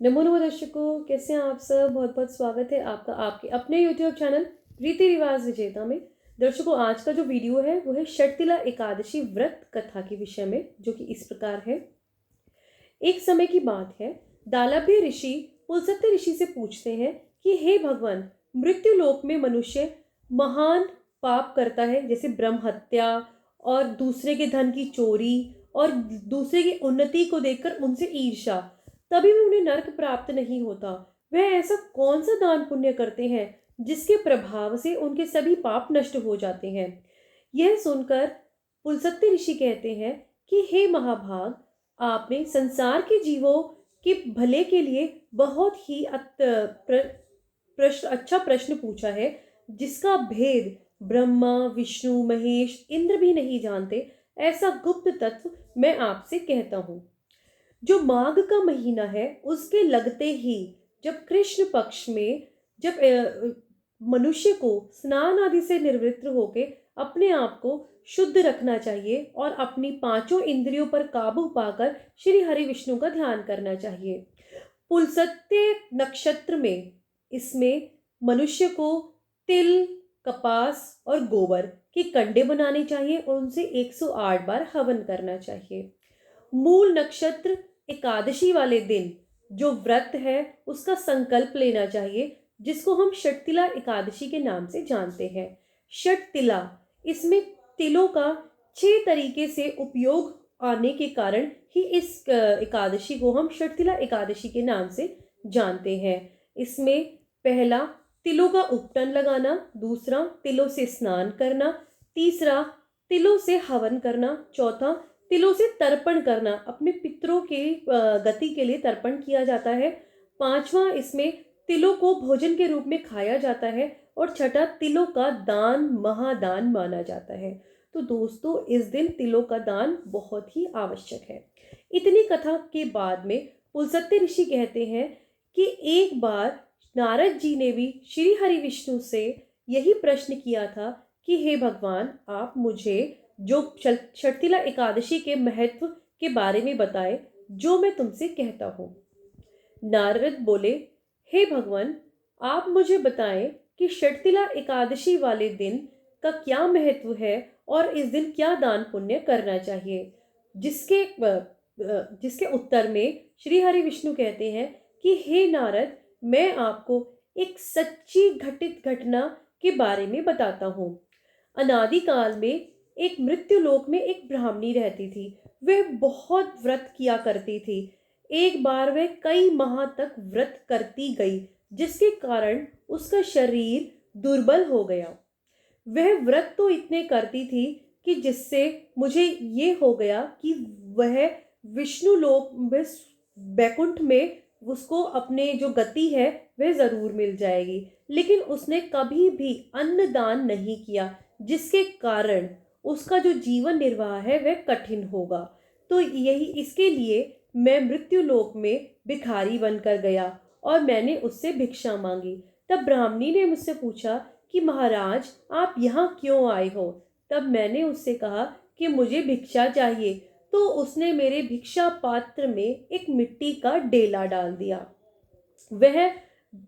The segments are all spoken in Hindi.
नमो नमो दर्शकों, कैसे हैं आप सब। बहुत बहुत स्वागत है आपका आपके अपने यूट्यूब चैनल रीति रिवाज विजेता में। दर्शकों, आज का जो वीडियो है वो है षटतिला एकादशी व्रत कथा के विषय में, जो कि इस प्रकार है। एक समय की बात है, दालभ्य ऋषि पुलस्त्य ऋषि से पूछते हैं कि हे भगवान, मृत्यु लोक में मनुष्य महान पाप करता है, जैसे ब्रह्म हत्या और दूसरे के धन की चोरी और दूसरे की उन्नति को देखकर उनसे ईर्ष्या, तभी भी उन्हें नरक प्राप्त नहीं होता। वह ऐसा कौन सा दान पुण्य करते हैं जिसके प्रभाव से उनके सभी पाप नष्ट हो जाते हैं। यह सुनकर पुलस्त्य ऋषि कहते हैं कि हे महाभाग, आपने संसार के जीवों के भले के लिए बहुत ही अच्छा प्रश्न पूछा है, जिसका भेद ब्रह्मा विष्णु महेश इंद्र भी नहीं जानते। ऐसा गुप्त तत्व मैं आपसे कहता हूँ। जो माघ का महीना है, उसके लगते ही जब कृष्ण पक्ष में जब मनुष्य को स्नान आदि से निवृत्त होके अपने आप को शुद्ध रखना चाहिए और अपनी पांचों इंद्रियों पर काबू पाकर श्री हरि विष्णु का ध्यान करना चाहिए। पुलस्त्य नक्षत्र में इसमें मनुष्य को तिल, कपास और गोबर के कंडे बनाने चाहिए और उनसे 108 बार हवन करना चाहिए। मूल नक्षत्र एकादशी वाले दिन जो व्रत है उसका संकल्प लेना चाहिए, जिसको हम षटतिला एकादशी के नाम से जानते हैं। षटतिला, इसमें तिलों का 6 तरीके से उपयोग आने के कारण ही इस एकादशी को हम षटतिला एकादशी के नाम से जानते हैं। इसमें पहला तिलों का उपटन लगाना, दूसरा तिलों से स्नान करना, तीसरा तिलों से हवन करना, चौथा तिलों से तर्पण करना, अपने पितरों के गति के लिए तर्पण किया जाता है, पांचवा इसमें तिलों को भोजन के रूप में खाया जाता है और छठा तिलों का दान महादान माना जाता है। तो दोस्तों, इस दिन तिलों का दान बहुत ही आवश्यक है। इतनी कथा के बाद में पुलस्त्य ऋषि कहते हैं कि एक बार नारद जी ने भी श्री हरि विष्णु से यही प्रश्न किया था कि हे भगवान, आप मुझे जो षटतिला एकादशी के महत्व के बारे में बताए, जो मैं तुमसे कहता हूँ। नारद बोले, हे भगवान, आप मुझे बताएं कि षटतिला एकादशी वाले दिन का क्या महत्व है और इस दिन क्या दान पुण्य करना चाहिए। जिसके उत्तर में श्री हरि विष्णु कहते हैं कि हे नारद, मैं आपको एक सच्ची घटित घटना के बारे में बताता हूँ। अनादिकाल में एक मृत्यु लोक में एक ब्राह्मणी रहती थी। वह बहुत व्रत किया करती थी। एक बार वह कई माह तक व्रत करती गई, जिसके कारण उसका शरीर दुर्बल हो गया। वह व्रत तो इतने करती थी कि जिससे मुझे ये हो गया कि वह विष्णु लोक में, बैकुंठ में उसको अपने जो गति है वह जरूर मिल जाएगी। लेकिन उसने कभी भी अन्न दान नहीं किया, जिसके कारण उसका जो जीवन निर्वाह है वह कठिन होगा। तो यही इसके लिए मैं मृत्यु लोक में भिखारी बनकर गया और मैंने उससे भिक्षा मांगी। तब ब्राह्मणी ने मुझसे पूछा कि महाराज, आप यहाँ क्यों आए हो। तब मैंने उससे कहा कि मुझे भिक्षा चाहिए। तो उसने मेरे भिक्षा पात्र में एक मिट्टी का डेला डाल दिया। वह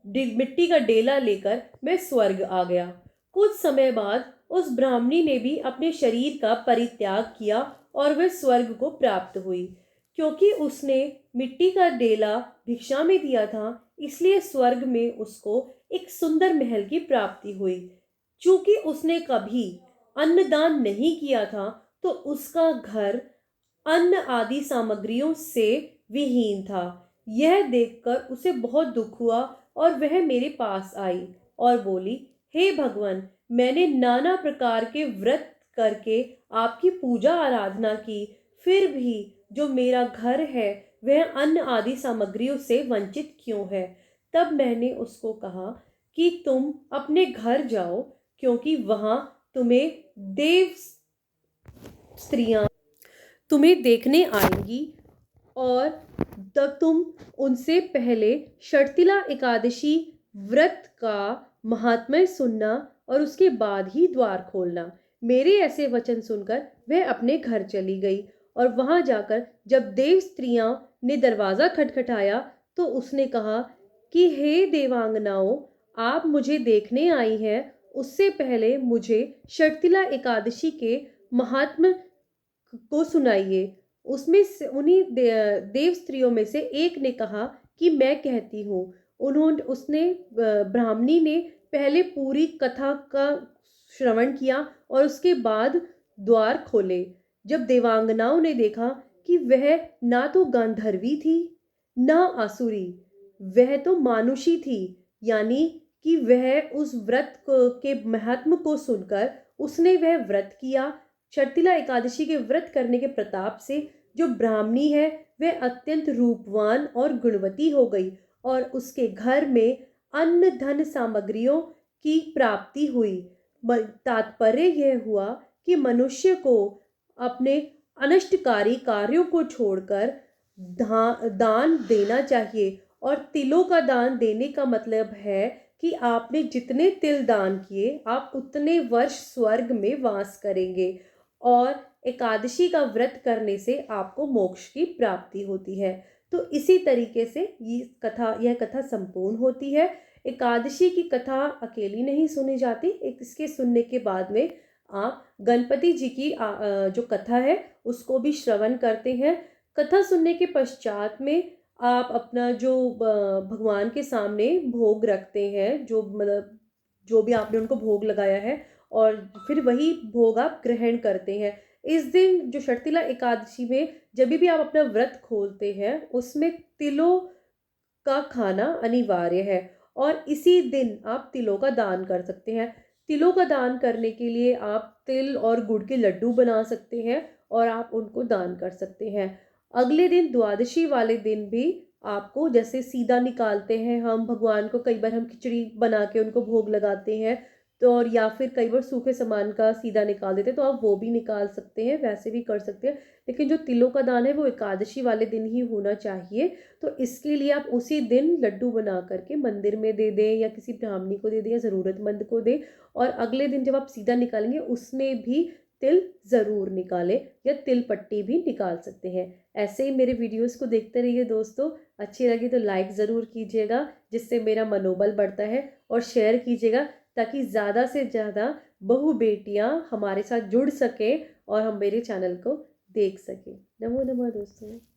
मिट्टी का डेला लेकर मैं स्वर्ग आ गया। कुछ समय बाद उस ब्राह्मणी ने भी अपने शरीर का परित्याग किया और वह स्वर्ग को प्राप्त हुई। क्योंकि उसने मिट्टी का डेला भिक्षा में दिया था, इसलिए स्वर्ग में उसको एक सुंदर महल की प्राप्ति हुई। चूंकि उसने कभी अन्नदान नहीं किया था, तो उसका घर अन्न आदि सामग्रियों से विहीन था। यह देखकर उसे बहुत दुख हुआ और वह मेरे पास आई और बोली, हे भगवान, मैंने नाना प्रकार के व्रत करके आपकी पूजा आराधना की, फिर भी जो मेरा घर है वह अन्न आदि सामग्रियों से वंचित क्यों है। तब मैंने उसको कहा कि तुम अपने घर जाओ, क्योंकि वहां तुम्हें देव स्त्रियां तुम्हें देखने आएंगी और तब तुम उनसे पहले षटतिला एकादशी व्रत का महात्म्य सुनना और उसके बाद ही द्वार खोलना। मेरे ऐसे वचन सुनकर वह अपने घर चली गई और वहां जाकर जब देव स्त्रियां ने दरवाजा खटखटाया, तो उसने कहा कि हे देवांगनाओं, आप मुझे देखने आई हैं, उससे पहले मुझे शर्तिला एकादशी के महात्म्य को सुनाइए। उसमें से उन्हीं देव स्त्रियों में से एक ने कहा कि मैं कहती हूँ। उन्होंने उसने ब्राह्मणी ने पहले पूरी कथा का श्रवण किया और उसके बाद द्वार खोले। जब देवांगनाओं ने देखा कि वह ना तो गांधर्वी थी ना आसुरी, वह तो मानुषी थी, यानी कि वह उस के महत्व को सुनकर उसने वह व्रत किया। शर्तिला एकादशी के व्रत करने के प्रताप से जो ब्राह्मणी है वह अत्यंत रूपवान और गुणवती हो गई और उसके घर में अन्न धन सामग्रियों की प्राप्ति हुई। तात्पर्य यह हुआ कि मनुष्य को अपने अनष्टकारी कार्यों को छोड़कर दान देना चाहिए। और तिलों का दान देने का मतलब है कि आपने जितने तिल दान किए आप उतने वर्ष स्वर्ग में वास करेंगे। और एकादशी का व्रत करने से आपको मोक्ष की प्राप्ति होती है। तो इसी तरीके से यह कथा संपूर्ण होती है। एकादशी की कथा अकेली नहीं सुनी जाती, इसके सुनने के बाद में आप गणपति जी की जो कथा है उसको भी श्रवण करते हैं। कथा सुनने के पश्चात में आप अपना जो भगवान के सामने भोग रखते हैं, जो मतलब जो भी आपने उनको भोग लगाया है, और फिर वही भोग आप ग्रहण करते हैं। इस दिन जो शर्तिला एकादशी में जब भी आप अपना व्रत खोलते हैं उसमें तिलों का खाना अनिवार्य है और इसी दिन आप तिलों का दान कर सकते हैं। तिलों का दान करने के लिए आप तिल और गुड़ के लड्डू बना सकते हैं और आप उनको दान कर सकते हैं। अगले दिन द्वादशी वाले दिन भी आपको, जैसे सीधा निकालते हैं हम भगवान को, कई बार हम खिचड़ी बना के उनको भोग लगाते हैं, तो और या फिर कई बार सूखे सामान का सीधा निकाल देते हैं, तो आप वो भी निकाल सकते हैं, वैसे भी कर सकते हैं। लेकिन जो तिलों का दान है वो एकादशी वाले दिन ही होना चाहिए। तो इसके लिए आप उसी दिन लड्डू बना करके मंदिर में दे दें या किसी ब्राह्मणी को दे दें या ज़रूरतमंद को दें। और अगले दिन जब आप सीधा निकालेंगे उसमें भी तिल ज़रूर निकालें या तिल पट्टी भी निकाल सकते हैं। ऐसे ही मेरे वीडियोस को देखते रहिए दोस्तों। अच्छी लगी तो लाइक ज़रूर कीजिएगा जिससे मेरा मनोबल बढ़ता है, और शेयर कीजिएगा ताकि ज़्यादा से ज़्यादा बहू बेटियाँ हमारे साथ जुड़ सकें और हम मेरे चैनल को देख सकें। नमो नमः दोस्तों।